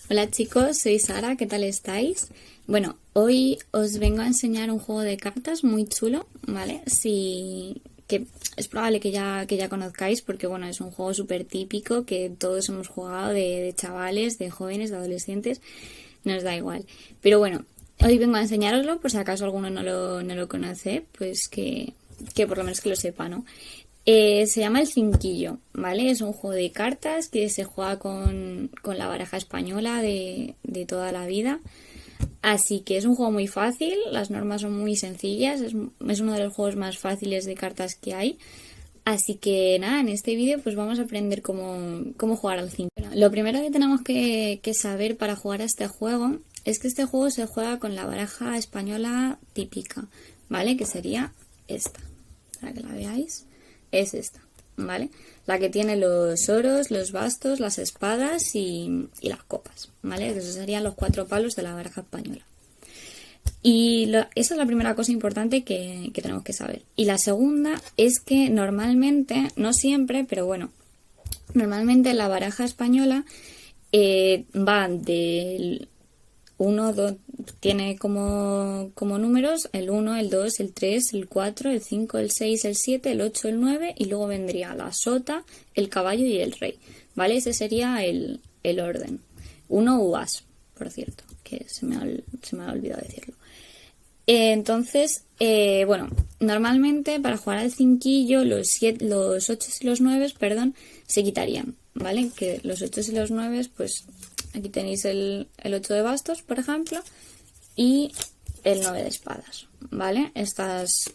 Hola chicos, soy Sara, ¿qué tal estáis? Bueno, hoy os vengo a enseñar un juego de cartas muy chulo, ¿vale? Que es probable que ya conozcáis porque bueno, es un juego súper típico que todos hemos jugado de chavales, de jóvenes, de adolescentes, nos da igual. Pero bueno, hoy vengo a enseñároslo por si acaso alguno no lo conoce, pues que por lo menos que lo sepa, ¿no? Se llama el Cinquillo, ¿vale? Es un juego de cartas que se juega con la baraja española de toda la vida. Así que es un juego muy fácil, las normas son muy sencillas, es uno de los juegos más fáciles de cartas que hay. Así que nada, en este vídeo pues vamos a aprender cómo jugar al 5. Bueno, lo primero que tenemos que saber para jugar a este juego es que este juego se juega con la baraja española típica, ¿vale? Que sería esta, para que la veáis. Es esta, ¿vale? La que tiene los oros, los bastos, las espadas y las copas, ¿vale? Esos serían los 4 palos de la baraja española. Esa es la primera cosa importante que tenemos que saber. Y la segunda es que normalmente, no siempre, pero bueno, normalmente la baraja española va del 1, 2, tiene como números el 1, el 2, el 3, el 4, el 5, el 6, el 7, el 8, el 9 y luego vendría la sota, el caballo y el rey, ¿vale? Ese sería el orden. 1 u as, por cierto, que se me ha olvidado decirlo. Entonces, bueno, normalmente para jugar al cinquillo los 8 y los 9, perdón, se quitarían, ¿vale? Que los 8 y los 9, pues aquí tenéis el 8 de bastos, por ejemplo, y el 9 de espadas, ¿vale? Estas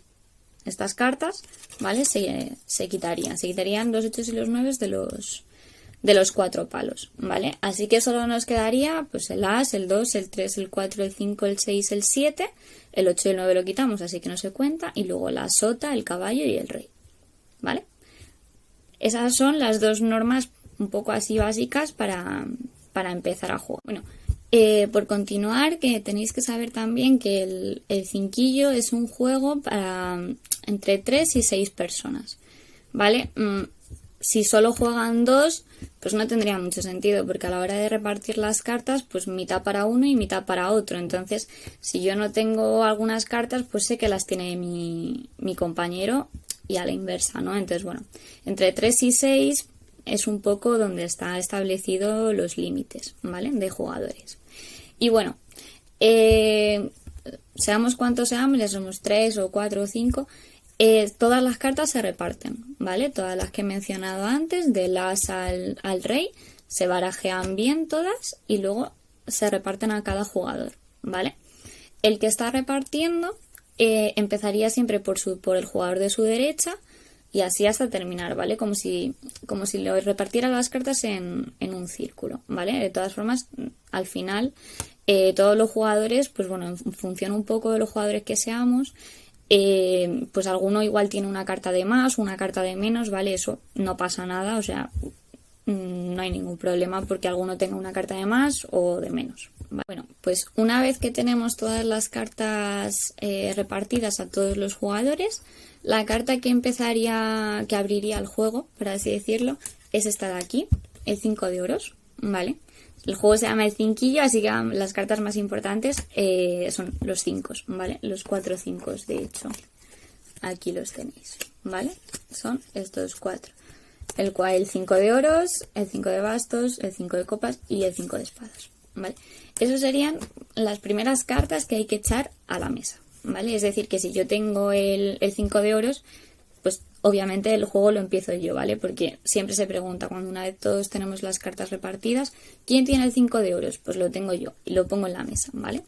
cartas, ¿vale? Se quitarían los 8 y los 9 de los 4 palos, ¿vale? Así que solo nos quedaría pues el as, el 2, el 3, el 4, el 5, el 6, el 7, el 8 y el 9 lo quitamos, así que no se cuenta, y luego la sota, el caballo y el rey, ¿vale? Esas son las dos normas un poco así básicas para empezar a jugar. Bueno, por continuar, que tenéis que saber también que el cinquillo es un juego para entre 3 y 6 personas, ¿vale? Si solo juegan 2, pues no tendría mucho sentido, porque a la hora de repartir las cartas, pues mitad para uno y mitad para otro. Entonces, si yo no tengo algunas cartas, pues sé que las tiene mi compañero y a la inversa, ¿no? Entonces, bueno, entre 3 y 6 es un poco donde está establecido los límites, ¿vale? De jugadores. Y bueno, seamos cuantos seamos, ya somos 3 o 4 o 5, todas las cartas se reparten, ¿vale? Todas las que he mencionado antes, del as al rey, se barajean bien todas y luego se reparten a cada jugador, ¿vale? El que está repartiendo empezaría siempre por el jugador de su derecha y así hasta terminar, ¿vale? Como si lo repartiera las cartas en un círculo, ¿vale? De todas formas, al final, todos los jugadores, pues bueno, en función un poco de los jugadores que seamos, pues alguno igual tiene una carta de más, una carta de menos, ¿vale? Eso no pasa nada, o sea, no hay ningún problema porque alguno tenga una carta de más o de menos, ¿vale? Bueno, pues una vez que tenemos todas las cartas repartidas a todos los jugadores, la carta que abriría el juego, por así decirlo, es esta de aquí, el 5 de oros, ¿vale? El juego se llama el cinquillo, así que las cartas más importantes son los 5, ¿vale? Los 4 5, de hecho. Aquí los tenéis, ¿vale? Son estos 4. El 5 de oros, el 5 de bastos, el 5 de copas y el 5 de espadas, ¿vale? Esas serían las primeras cartas que hay que echar a la mesa, ¿vale? Es decir, que si yo tengo el 5 de oros, pues obviamente el juego lo empiezo yo, ¿vale? Porque siempre se pregunta, cuando una vez todos tenemos las cartas repartidas, ¿quién tiene el 5 de oros? Pues lo tengo yo y lo pongo en la mesa, ¿vale?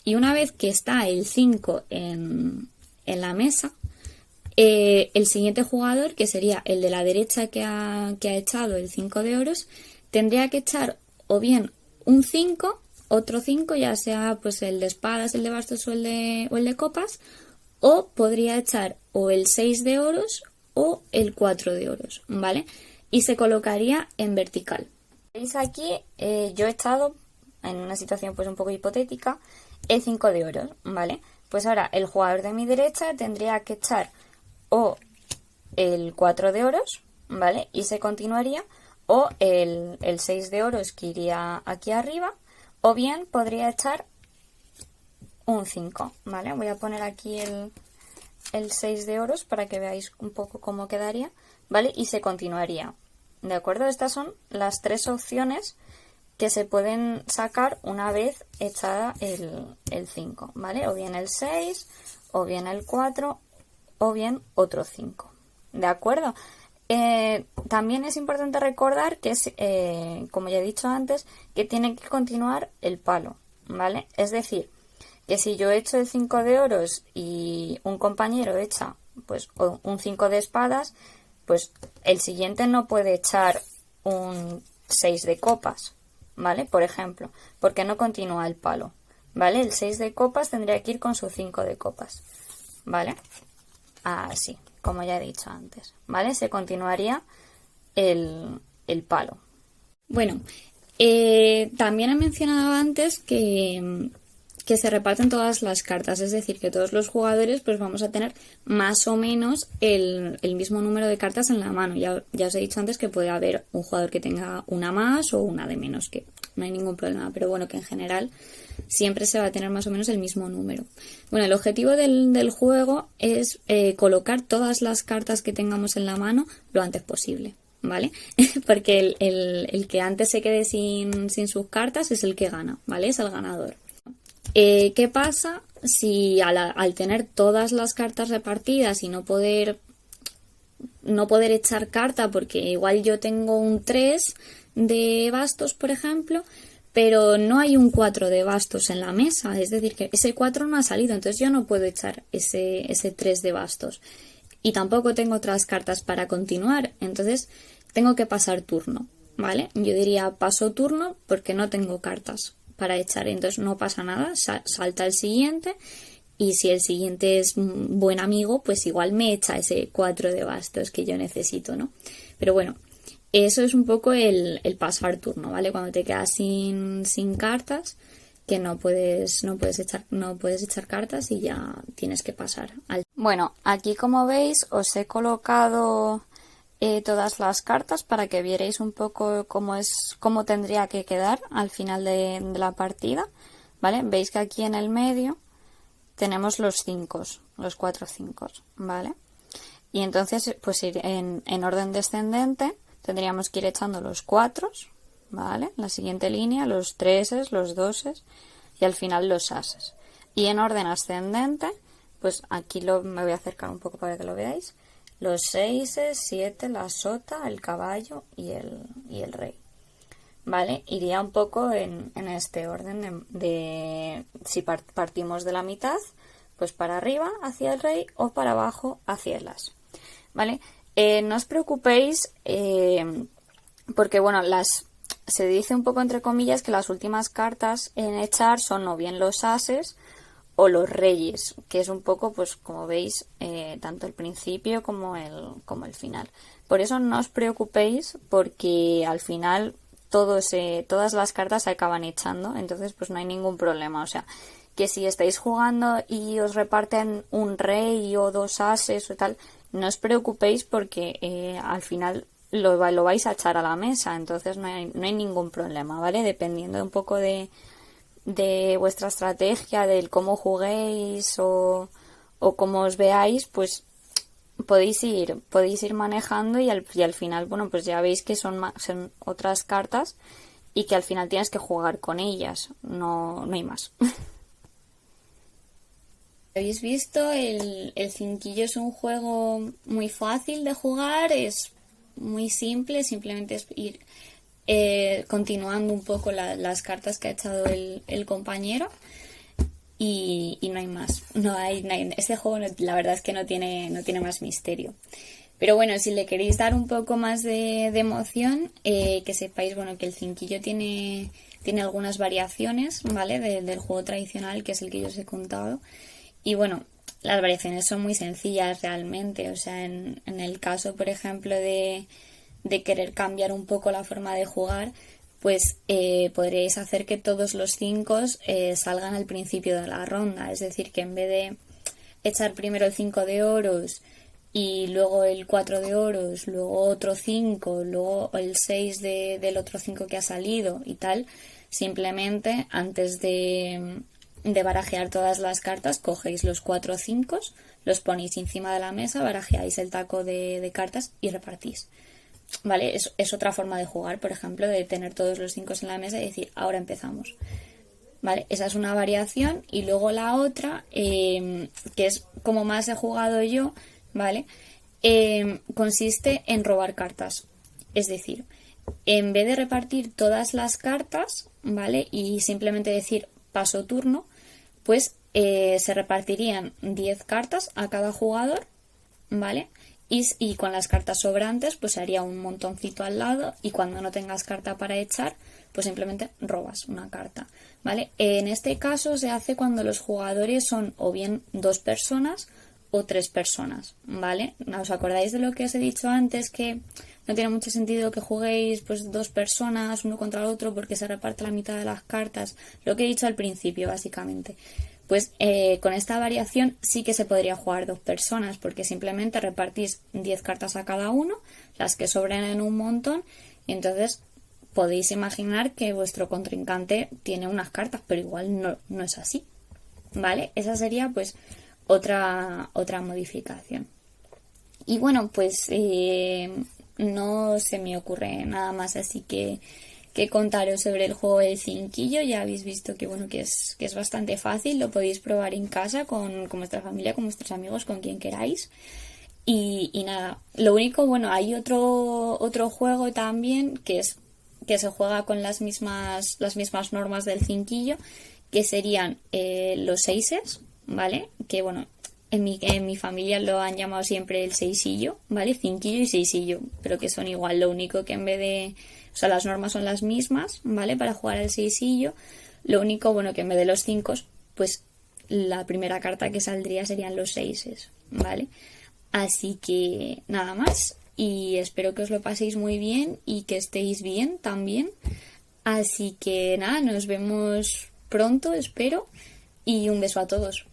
Y una vez que está el 5 en la mesa, el siguiente jugador, que sería el de la derecha que ha echado el 5 de oros, tendría que echar o bien un 5, otro 5, ya sea pues el de espadas, el de bastos o el de copas, o podría echar o el 6 de oros o el 4 de oros, ¿vale? Y se colocaría en vertical. Veis aquí, yo he echado, en una situación pues un poco hipotética, el 5 de oros, ¿vale? Pues ahora el jugador de mi derecha tendría que echar o el 4 de oros, ¿vale? Y se continuaría, o el 6 de oros que iría aquí arriba, o bien podría echar un 5, ¿vale? Voy a poner aquí el 6 de oros para que veáis un poco cómo quedaría, ¿vale? Y se continuaría, ¿de acuerdo? Estas son las tres opciones que se pueden sacar una vez echada el 5, ¿vale? O bien el 6, o bien el 4, o bien otro 5, ¿de acuerdo? También es importante recordar que es, como ya he dicho antes, que tiene que continuar el palo, ¿vale? Es decir, que si yo echo el 5 de oros y un compañero echa pues un 5 de espadas, pues el siguiente no puede echar un 6 de copas, ¿vale? Por ejemplo, porque no continúa el palo, ¿vale? El 6 de copas tendría que ir con su 5 de copas, ¿vale? Así, como ya he dicho antes, ¿vale? Se continuaría el palo. Bueno, también he mencionado antes que se reparten todas las cartas, es decir, que todos los jugadores pues vamos a tener más o menos el mismo número de cartas en la mano. Ya os he dicho antes que puede haber un jugador que tenga una más o una de menos, que no hay ningún problema, pero bueno, que en general siempre se va a tener más o menos el mismo número. Bueno, el objetivo del juego es colocar todas las cartas que tengamos en la mano lo antes posible, ¿vale? Porque el que antes se quede sin sus cartas es el que gana, ¿vale? Es el ganador. ¿Qué pasa si al tener todas las cartas repartidas y no poder echar carta, porque igual yo tengo un 3 de bastos, por ejemplo, pero no hay un 4 de bastos en la mesa, es decir, que ese 4 no ha salido, entonces yo no puedo echar ese 3 de bastos y tampoco tengo otras cartas para continuar, entonces tengo que pasar turno, ¿vale? Yo diría paso turno porque no tengo cartas para echar, entonces no pasa nada, salta el siguiente y si el siguiente es un buen amigo, pues igual me echa ese 4 de bastos que yo necesito, ¿no? Pero bueno, eso es un poco el pasar turno, ¿vale? Cuando te quedas sin cartas, que no puedes echar cartas y ya tienes que pasar al... Bueno, aquí como veis os he colocado todas las cartas para que vierais un poco cómo tendría que quedar al final de la partida, ¿vale? Veis que aquí en el medio tenemos los 5, los 4 5, ¿vale? Y entonces, pues en orden descendente tendríamos que ir echando los 4, ¿vale? En la siguiente línea, los 3, los 2 y al final los ases. Y en orden ascendente, pues aquí me voy a acercar un poco para que lo veáis. Los 6, 7, la sota, el caballo y el rey, ¿vale? Iría un poco en este orden de si partimos de la mitad, pues para arriba hacia el rey o para abajo hacia el as, ¿vale? No os preocupéis porque, bueno, se dice un poco entre comillas que las últimas cartas en echar son o bien los ases o los reyes, que es un poco, pues como veis, tanto el principio como el final. Por eso no os preocupéis porque al final todas las cartas se acaban echando, entonces pues no hay ningún problema. O sea, que si estáis jugando y os reparten un rey o dos ases o tal, no os preocupéis porque al final lo vais a echar a la mesa, entonces no hay ningún problema, ¿vale? Dependiendo un poco de vuestra estrategia, del cómo juguéis o cómo os veáis, pues podéis ir manejando y al final, bueno, pues ya veis que son otras cartas y que al final tienes que jugar con ellas, no hay más. Habéis visto, el cinquillo es un juego muy fácil de jugar, es muy simple, simplemente es ir continuando un poco las cartas que ha echado el compañero y no hay más. Este juego la verdad es que no tiene más misterio. Pero bueno, si le queréis dar un poco más de emoción, que sepáis, bueno, que el cinquillo tiene algunas variaciones, ¿vale? Del juego tradicional, que es el que yo os he contado. Y bueno, las variaciones son muy sencillas realmente. O sea, en el caso, por ejemplo, de querer cambiar un poco la forma de jugar, pues podríais hacer que todos los 5 salgan al principio de la ronda. Es decir, que en vez de echar primero el 5 de oros y luego el 4 de oros, luego otro 5, luego el 6 del otro 5 que ha salido y tal, simplemente antes de barajear todas las cartas, cogéis los 4 5, los ponéis encima de la mesa, barajeáis el taco de cartas y repartís. ¿Vale? Es otra forma de jugar, por ejemplo, de tener todos los 5 en la mesa y decir, ahora empezamos. ¿Vale? Esa es una variación. Y luego la otra, que es como más he jugado yo, ¿vale? Consiste en robar cartas. Es decir, en vez de repartir todas las cartas, ¿vale? Y simplemente decir paso turno, pues se repartirían 10 cartas a cada jugador, ¿vale? Y con las cartas sobrantes pues se haría un montoncito al lado y cuando no tengas carta para echar pues simplemente robas una carta, ¿vale? En este caso se hace cuando los jugadores son o bien 2 personas o 3 personas, ¿vale? ¿Os acordáis de lo que os he dicho antes? Que no tiene mucho sentido que juguéis pues 2 personas uno contra el otro porque se reparte la mitad de las cartas, lo que he dicho al principio básicamente. Pues con esta variación sí que se podría jugar 2 personas porque simplemente repartís 10 cartas a cada uno, las que sobren en un montón, y entonces podéis imaginar que vuestro contrincante tiene unas cartas, pero igual no es así, ¿vale? Esa sería pues otra modificación. Y bueno, pues no se me ocurre nada más así que contaros sobre el juego del cinquillo. Ya habéis visto que bueno que es bastante fácil, lo podéis probar en casa con vuestra familia, con vuestros amigos, con quien queráis. Y nada, lo único, bueno, hay otro juego también que se juega con las mismas normas del cinquillo, que serían los seises, ¿vale? Que bueno, en mi familia lo han llamado siempre el seisillo, ¿vale? Cinquillo y seisillo, pero que son igual, lo único que en vez de... O sea, las normas son las mismas, ¿vale? Para jugar al seisillo. Lo único, bueno, que en vez de los 5, pues la primera carta que saldría serían los 6, ¿vale? Así que nada más. Y espero que os lo paséis muy bien y que estéis bien también. Así que nada, nos vemos pronto, espero. Y un beso a todos.